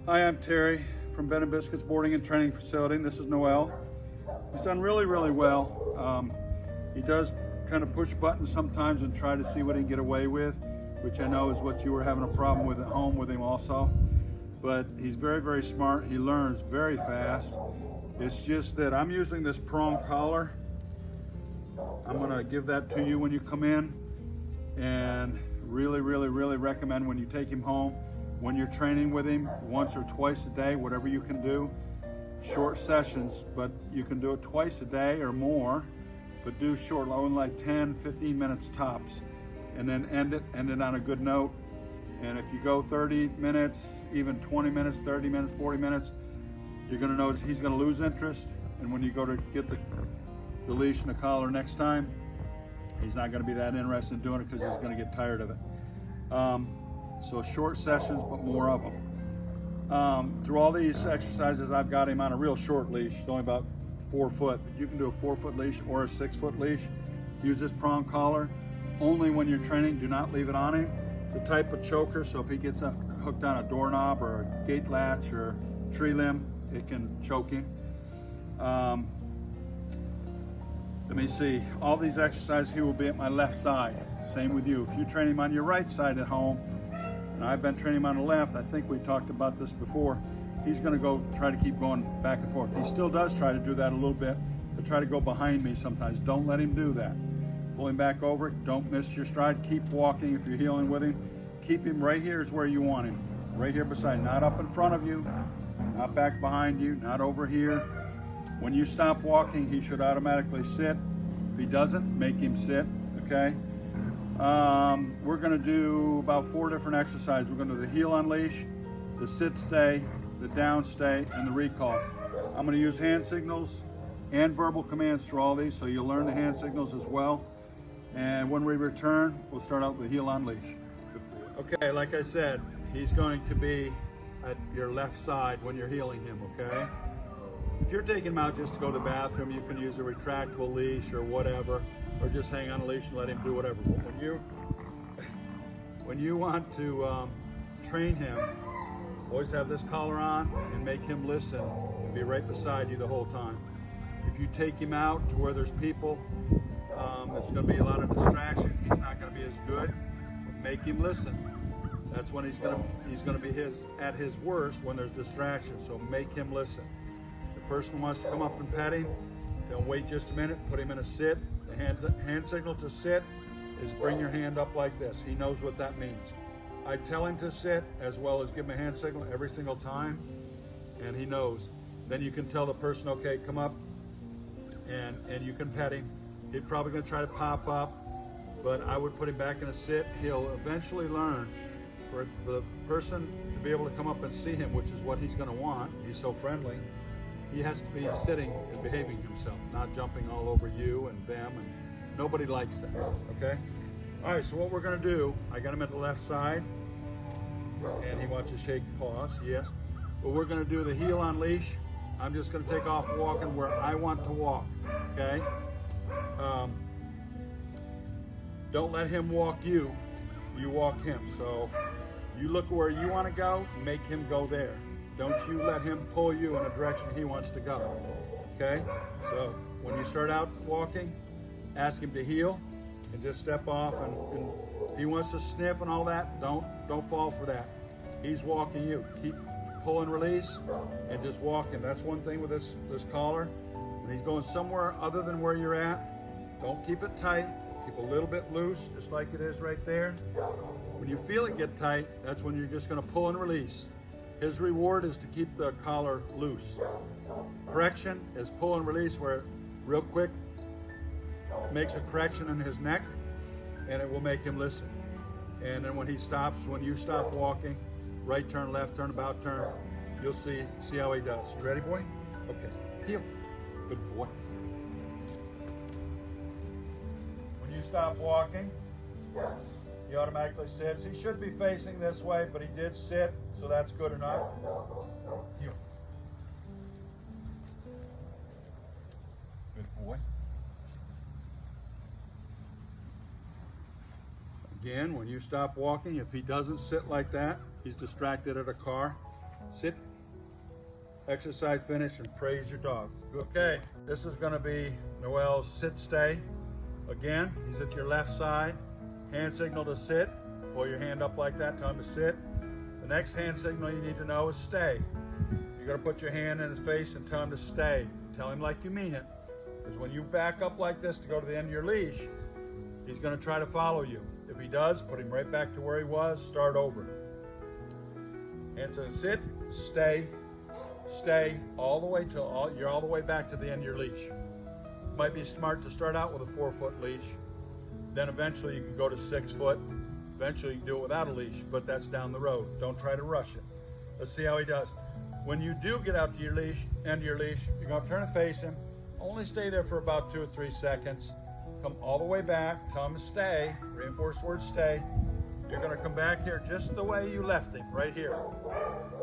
Hi, I'm Terry from Ben & Biscuits Boarding and Training Facility. This is Noel. He's done really, really well. He does kind of push buttons sometimes and try to see what he can get away with, which I know is what you were having a problem with at home with him also. But he's very, very smart. He learns very fast. It's just that I'm using this prong collar. I'm gonna give that to you when you come in, and really, really, really recommend when you take him home, when you're training with him once or twice a day, whatever you can do, short sessions, but you can do it twice a day or more, but do short, only like 10, 15 minutes tops, and then end it on a good note. And if you go 30 minutes, even 20 minutes, 30 minutes, 40 minutes, you're gonna notice he's gonna lose interest. And when you go to get the leash and the collar next time, he's not gonna be that interested in doing it because he's gonna get tired of it. So short sessions, but more of them. Through all these exercises, I've got him on a real short leash. It's only about 4 foot. You can do a 4-foot leash or a 6-foot leash. Use this prong collar only when you're training. Do not leave it on him. It's a type of choker, so if he gets hooked on a doorknob or a gate latch or tree limb, it can choke him. Let me see. All these exercises, he will be at my left side. Same with you. If you train him on your right side at home, and I've been training him on the left, I think we talked about this before, he's gonna go try to keep going back and forth. He still does try to do that a little bit, but try to go behind me sometimes. Don't let him do that. Pull him back over, don't miss your stride. Keep walking if you're heeling with him. Keep him right here is where you want him. Right here beside, not up in front of you, not back behind you, not over here. When you stop walking, he should automatically sit. If he doesn't, make him sit, okay? We're gonna do about 4 different exercises. We're gonna do the heel on leash, the sit stay, the down stay, and the recall. I'm gonna use hand signals and verbal commands through all these, so you'll learn the hand signals as well. And when we return, we'll start out with the heel on leash. Okay, like I said, he's going to be at your left side when you're heeling him, okay? If you're taking him out just to go to the bathroom, you can use a retractable leash or whatever, or just hang on a leash and let him do whatever. But when you want to train him, always have this collar on and make him listen and be right beside you the whole time. If you take him out to where there's people, it's going to be a lot of distraction. He's not going to be as good. But make him listen. That's when he's going to be at his worst, when there's distraction. So make him listen. The person wants to come up and pet him, don't wait just a minute. Put him in a sit. The hand signal to sit is bring your hand up like this. He knows what that means. I tell him to sit as well as give him a hand signal every single time, and he knows. Then you can tell the person, okay, come up, and you can pet him. He's probably going to try to pop up, but I would put him back in a sit. He'll eventually learn. For the person to be able to come up and see him, which is what he's going to want, he's so friendly, he has to be sitting and behaving himself, not jumping all over you and them, and nobody likes that, okay? All right, so what we're going to do, I got him at the left side, and he wants to shake paws, yes. But we're going to do the heel on leash. I'm just going to take off walking where I want to walk, okay? Don't let him walk you, you walk him. So you look where you want to go, make him go there. Don't you let him pull you in a direction he wants to go, okay? So when you start out walking, ask him to heel and just step off, and if he wants to sniff and all that, don't fall for that. He's walking you. Keep pull and release and just walk him. That's one thing with this collar. When he's going somewhere other than where you're at, don't keep it tight. Keep a little bit loose, just like it is right there. When you feel it get tight, that's when you're just gonna pull and release. His reward is to keep the collar loose. Correction is pull and release, where it real quick makes a correction in his neck, and it will make him listen. And then when he stops, when you stop walking, right turn, left turn, about turn, you'll see how he does. You ready, boy? Okay, heel. Good boy. When you stop walking, he automatically sits. He should be facing this way, but he did sit, so that's good enough. Heel. Good boy. Again, when you stop walking, if he doesn't sit like that, he's distracted at a car. Sit. Exercise finished and praise your dog. Okay, this is gonna be Noel's sit stay. Again, he's at your left side. Hand signal to sit. Pull your hand up like that, tell him to sit. The next hand signal you need to know is stay. You're gonna put your hand in his face and tell him to stay. Tell him like you mean it. Because when you back up like this to go to the end of your leash, he's gonna try to follow you. If he does, put him right back to where he was, start over. And so sit, stay, stay, all the way till you're all the way back to the end of your leash. Might be smart to start out with a 4-foot leash. Then eventually you can go to 6 foot. Eventually you can do it without a leash, but that's down the road. Don't try to rush it. Let's see how he does. When you do get out to your leash, end of your leash, you're gonna turn and face him. Only stay there for about 2 or 3 seconds. Come all the way back, tell him to stay, reinforce the word stay. You're gonna come back here just the way you left him, right here.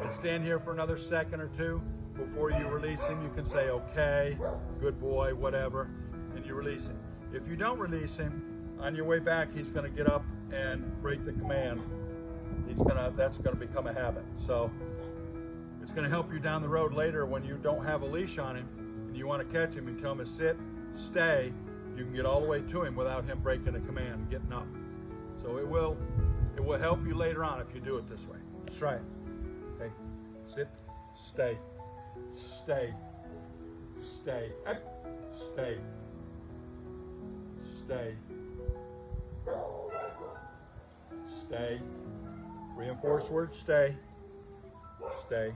And stand here for another second or two. Before you release him, you can say, okay, good boy, whatever, and you release him. If you don't release him, on your way back, he's gonna get up and break the command. That's gonna become a habit. So it's gonna help you down the road later when you don't have a leash on him and you wanna catch him and tell him to sit, stay, you can get all the way to him without him breaking the command and getting up. So it will help you later on if you do it this way. Let's try it. Okay, sit, stay, stay, stay, stay, stay, stay, reinforce word stay, stay.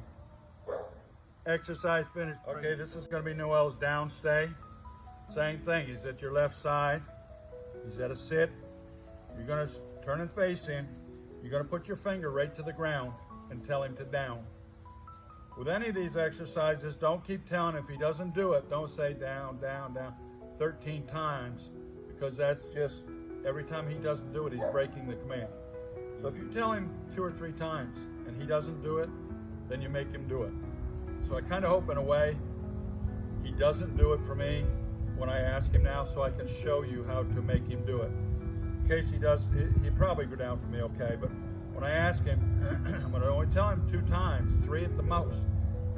Exercise finished. Okay, this is gonna be Noel's down stay. Same thing, he's at your left side. He's at a sit. You're gonna turn and face him. You're gonna put your finger right to the ground and tell him to down. With any of these exercises, don't keep telling him. If he doesn't do it, don't say down, down, down 13 times, because that's just, every time he doesn't do it, he's breaking the command. So if you tell him 2 or 3 times and he doesn't do it, then you make him do it. So I kind of hope in a way he doesn't do it for me when I ask him now, so I can show you how to make him do it. In case he does, he'd probably go down for me okay, but when I ask him, I'm gonna only tell him 2 times, 3 at the most.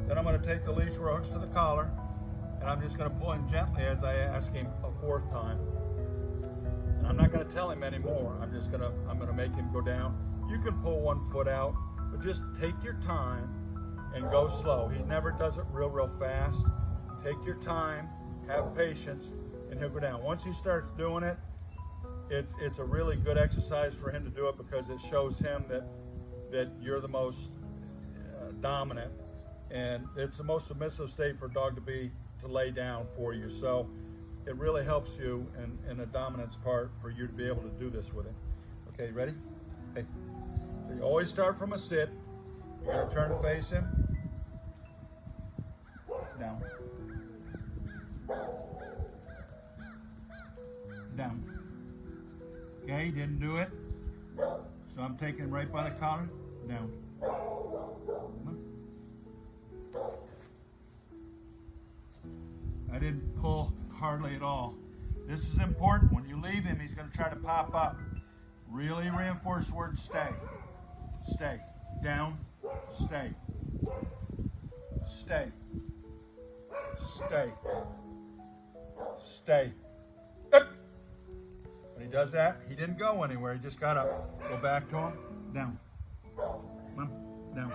Then I'm gonna take the leash where it hooks to the collar, and I'm just gonna pull him gently as I ask him a 4th time. And I'm not gonna tell him anymore. I'm gonna make him go down. You can pull 1 foot out, but just take your time and go slow. He never does it real fast. Take your time, have patience, and he'll go down. Once he starts doing it, it's a really good exercise for him to do it, because it shows him that you're the most dominant, and it's the most submissive state for a dog to lay down for you. So it really helps you in the dominance part for you to be able to do this with him. Okay, ready? Hey. So you always start from a sit. You're gonna turn and face him. Down. Down. Okay, didn't do it. So I'm taking him right by the collar. Down. I didn't pull hardly at all. This is important. When you leave him, he's going to try to pop up. Really reinforce the word stay. Stay. Down. Stay. Stay. Stay. Stay. Up. When he does that, he didn't go anywhere. He just got up. Go back to him. Down. Come on. Down.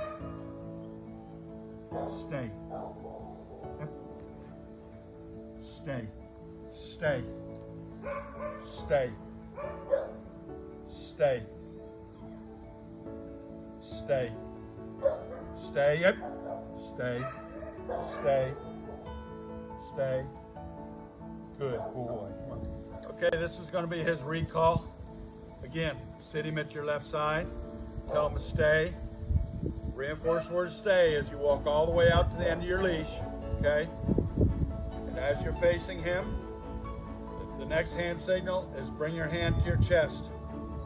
Stay. Up. Stay. Stay. Stay. Stay. Stay. Stay. Up. Stay. Stay. Stay. Good boy. Okay, this is going to be his recall. Again, sit him at your left side. Tell him to stay. Reinforce the word stay as you walk all the way out to the end of your leash. Okay? And as you're facing him, the next hand signal is bring your hand to your chest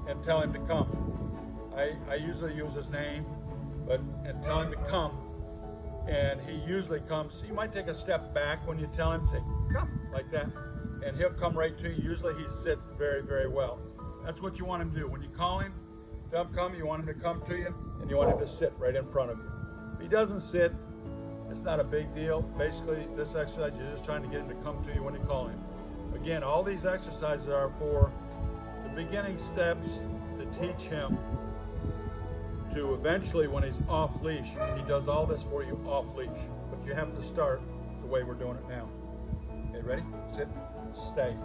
and tell him to come. I usually use his name, and tell him to come. And he usually comes. You might take a step back when you tell him, say, come, like that. And he'll come right to you. Usually he sits very well. That's what you want him to do. When you call him, tell him come, you want him to come to you, and you want him to sit right in front of you. If he doesn't sit, it's not a big deal. Basically, this exercise, you're just trying to get him to come to you when you call him. Again, all these exercises are for the beginning steps to teach him to eventually, when he's off leash, he does all this for you off leash. But you have to start the way we're doing it now. Okay, ready? Sit, stay,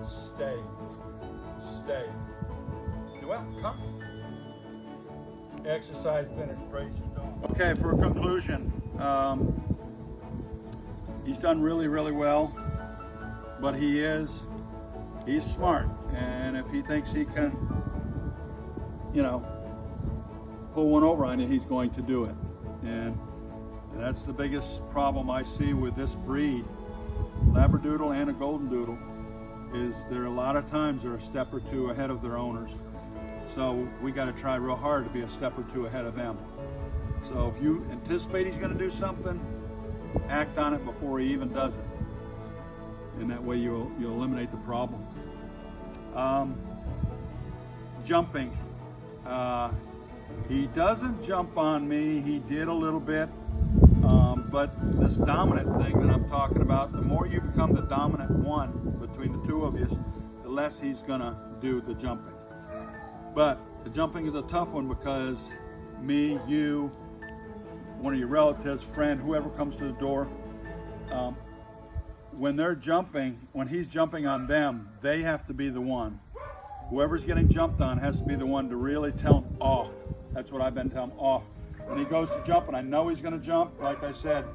stay, stay. Noel, come. Exercise finished, praise your dog. Okay, for a conclusion, he's done really, really well, but he's smart, and if he thinks he can, pull one over on you, he's going to do it. And that's the biggest problem I see with this breed, Labradoodle and a Golden Doodle, is there a lot of times they're a step or two ahead of their owners. So we got to try real hard to be a step or two ahead of them. So if you anticipate he's going to do something, act on it before he even does it. And that way you'll eliminate the problem. Jumping. He doesn't jump on me. He did a little bit. But this dominant thing that I'm talking about, the more you become the dominant one between the two of you, the less he's going to do the jumping. But the jumping is a tough one because me, you, one of your relatives, friend, whoever comes to the door, when they're jumping, when he's jumping on them, they have to be the one. Whoever's getting jumped on has to be the one to really tell him off. That's what I've been telling him, off. When he goes to jump, and I know he's going to jump, like I said,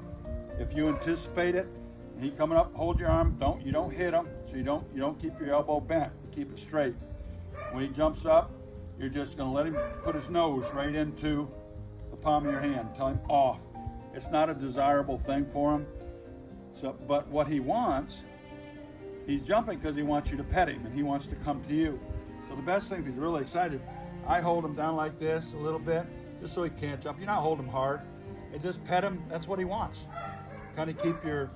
if you anticipate it, and he coming up, hold your arm. You don't hit him, so you don't keep your elbow bent. Keep it straight. When he jumps up, you're just going to let him put his nose right into the palm of your hand. Tell him off. It's not a desirable thing for him. So, but what he wants, he's jumping because he wants you to pet him and he wants to come to you. So the best thing, if he's really excited, I hold him down like this a little bit, just so he can't jump. You're not holding him hard, and just pet him. That's what he wants. Kind of keep your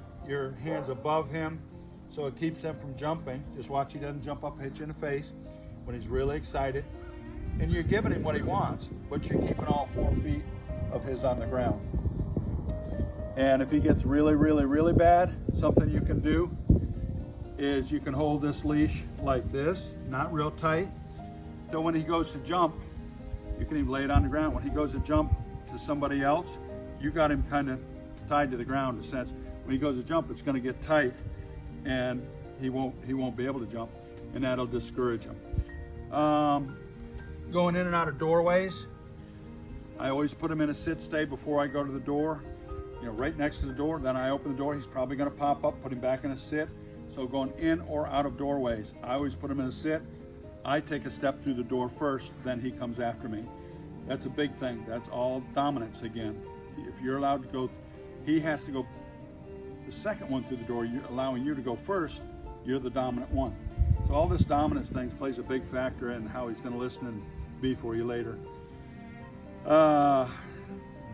hands above him, so it keeps him from jumping. Just watch he doesn't jump up, hit you in the face when he's really excited. And you're giving him what he wants, but you're keeping all 4 feet of his on the ground. And if he gets really, really, really bad, something you can do is you can hold this leash like this, not real tight. So when he goes to jump, you can even lay it on the ground. When he goes to jump to somebody else, you got him kind of tied to the ground in a sense. When he goes to jump, it's going to get tight, and he won't be able to jump, and that'll discourage him. Going in and out of doorways, I always put him in a sit-stay before I go to the door. Right next to the door. Then I open the door. He's probably going to pop up. Put him back in a sit. So going in or out of doorways, I always put him in a sit. I take a step through the door first, then he comes after me. That's a big thing. That's all dominance again. If you're allowed to go, he has to go the second one through the door. You're allowing you to go first. You're the dominant one. So all this dominance thing plays a big factor in how he's going to listen and be for you later.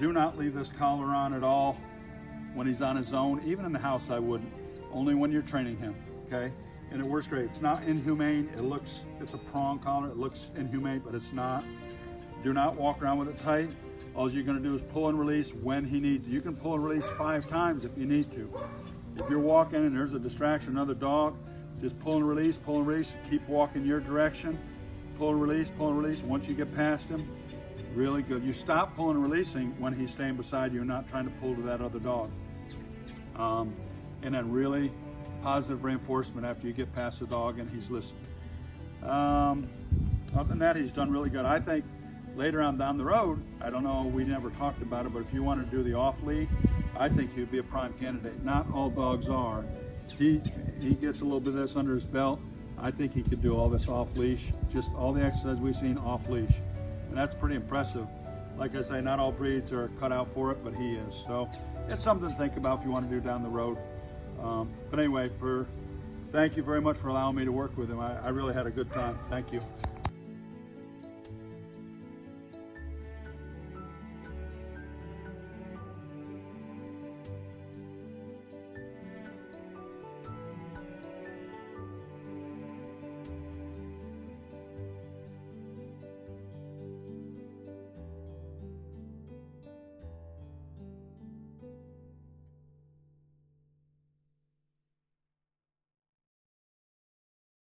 Do not leave this collar on at all when he's on his own. Even in the house, I wouldn't. Only when you're training him, okay? And it works great. It's not inhumane. It's a prong collar. It looks inhumane, but it's not. Do not walk around with it tight. All you're going to do is pull and release when he needs it. You can pull and release 5 times if you need to. If you're walking and there's a distraction, another dog, just pull and release, keep walking your direction. Pull and release, pull and release. Once you get past him, really good. You stop pulling and releasing when he's staying beside you and not trying to pull to that other dog. And then really positive reinforcement after you get past the dog and he's listening. Other than that, he's done really good. I think later on down the road, I don't know, we never talked about it, but if you want to do the off-lead, I think he'd be a prime candidate. Not all dogs are. He gets a little bit of this under his belt. I think he could do all this off-leash, just all the exercise we've seen off-leash. And that's pretty impressive. Like I say, not all breeds are cut out for it, but he is. So it's something to think about if you want to do down the road. But anyway, thank you very much for allowing me to work with him. I really had a good time. Thank you.